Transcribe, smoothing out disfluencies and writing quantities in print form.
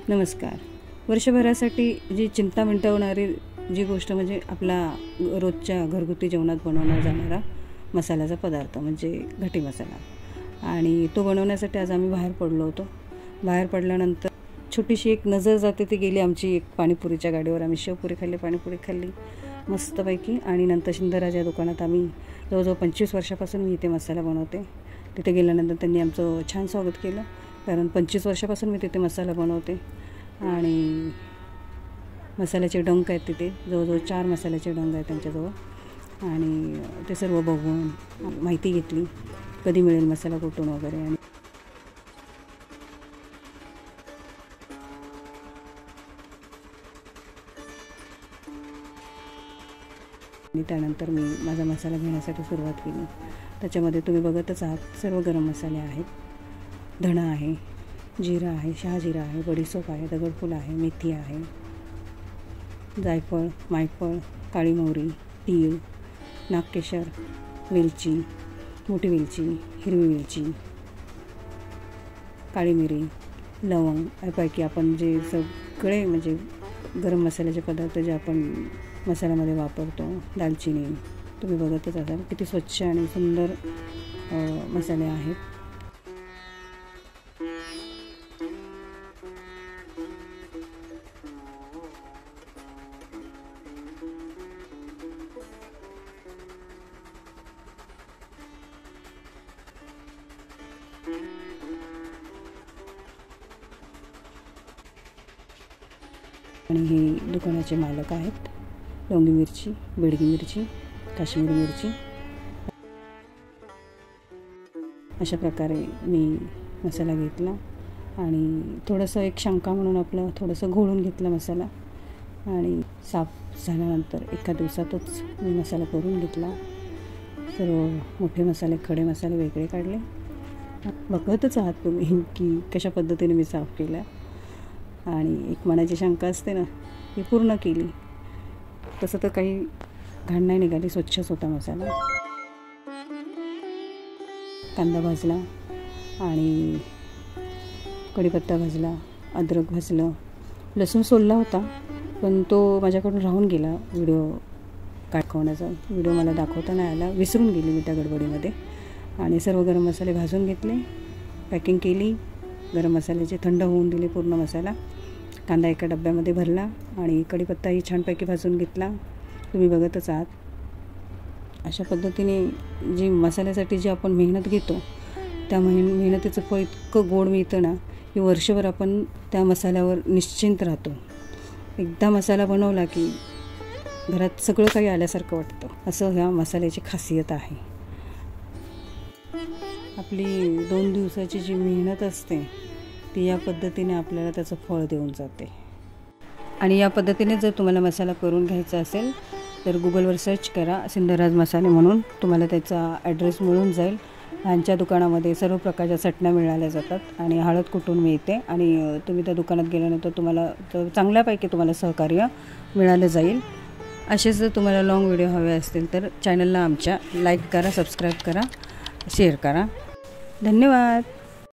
नमस्कार. वर्षभरासाठी जी चिंता मिटवणारी जी गोष्ट म्हणजे आपला रोजच्या घरगुती जेवणात बनवला जाणारा मसाल्याचा पदार्थ म्हणजे घटी मसाला. आणि तो बनवण्यासाठी आज आम्ही बाहेर पडलो होतो. बाहेर पडल्यानंतर छोटीशी एक नजर जाते ती गेली आमची एक पाणीपुरीच्या गाडीवर. आम्ही शेवपुरी खाल्ली, पाणीपुरी खाल्ली मस्तपैकी. आणि नंतर शिंदराच्या दुकानात आम्ही जवळजवळ 25 वर्षापासून मी इथे मसाला बनवते. तिथे गेल्यानंतर त्यांनी आमचं छान स्वागत केलं, कारण 25 वर्षापासून मी तिथे मसाला बनवते. आणि मसाल्याचे डंक आहेत तिथे, जवळजवळ 4 मसाल्याचे डंक आहेत त्यांच्याजवळ. आणि ते सर्व बघून माहिती घेतली कधी मिळेल मसाला कुठून वगैरे. आणि त्यानंतर मी माझा मसाला घेण्यासाठी सुरुवात केली. त्याच्यामध्ये तुम्ही बघतच आहात सर्व गरम मसाले आहेत. धणा आहे, जिरा आहे, शहाजिरा आहे, बडीशोप आहे, दगडफूल आहे, मेथी आहे, जायफळ, मायफळ, काळी मोहरी, तीळ, नागकेशर, वेलची, मोठी वेलची, हिरवी वेलची, काळी मिरी, लवंग. यापैकी आपण जे सगळे म्हणजे गरम मसाल्याचे पदार्थ जे आपण मसाल्यामध्ये वापरतो, दालचिनी, तुम्ही बघतच असाल किती स्वच्छ आणि सुंदर मसाले आहेत. आणि हे दुकानाचे मालक आहेत. लवंगी मिरची, बेडगी मिरची, काश्मीरी मिरची. अशा प्रकारे मी मसाला घेतला आणि थोडंसं एक शंका म्हणून आपलं थोडंसं घोळून घेतला मसाला. आणि साफ झाल्यानंतर एका दिवसातच मी मसाला करून घेतला. सर्व मोठे मसाले, खडे मसाले वेगळे काढले. बघतच आहात तुम्ही की कशा पद्धतीने मी साफ केला. आणि एक मनाची शंका असते ना, ती पूर्ण केली. तसं तर काही घाण नाही निघाली, स्वच्छच होता मसाला. कांदा भाजला आणि कढीपत्ता भाजला, अद्रक भाजलं, लसूण सोलला होता पण तो माझ्याकडून राहून गेला. व्हिडिओ व्हिडिओ मला दाखवता नाही आला, विसरून गेली मी त्या गडबडीमध्ये. आणि सर्व गरम मसाले भाजून घेतले, पॅकिंग केली. गरम मसाल्याचे थंड होऊन दिले पूर्ण मसाला. कांदा एका डब्यामध्ये भरला आणि कढीपत्ताही छानपैकी भाजून घेतला. तुम्ही बघतच आहात. अशा पद्धतीने जी मसाल्यासाठी जी आपण मेहनत घेतो त्या मेहनतीचं फळ इतकं गोड मिळतं ना की वर्षभर आपण त्या मसाल्यावर निश्चिंत राहतो. एकदा मसाला बनवला की घरात सगळं काही आल्यासारखं वाटतं. असं ह्या मसाल्याची खासियत आहे. आपली 2 दिवसाची जी मेहनत असते ती या पद्धतीने आपल्याला त्याचं फळ देऊन जाते. आणि या पद्धतीने जर तुम्हाला मसाला करून घ्यायचा असेल तर गुगलवर सर्च करा सिंधराज मसाले म्हणून, तुम्हाला त्याचा ॲड्रेस मिळून जाईल. यांच्या दुकानामध्ये सर्व प्रकारच्या चटण्या मिळाल्या जातात आणि हळद कुटून मिळते. आणि तुम्ही त्या दुकानात गेल्यानंतर तुम्हाला चांगल्यापैकी तुम्हाला सहकार्य मिळालं जाईल. असेच जर तुम्हाला लाँग व्हिडिओ हवे असतील तर चॅनलला आमच्या लाईक करा, सबस्क्राईब करा, शेअर करा. धन्यवाद.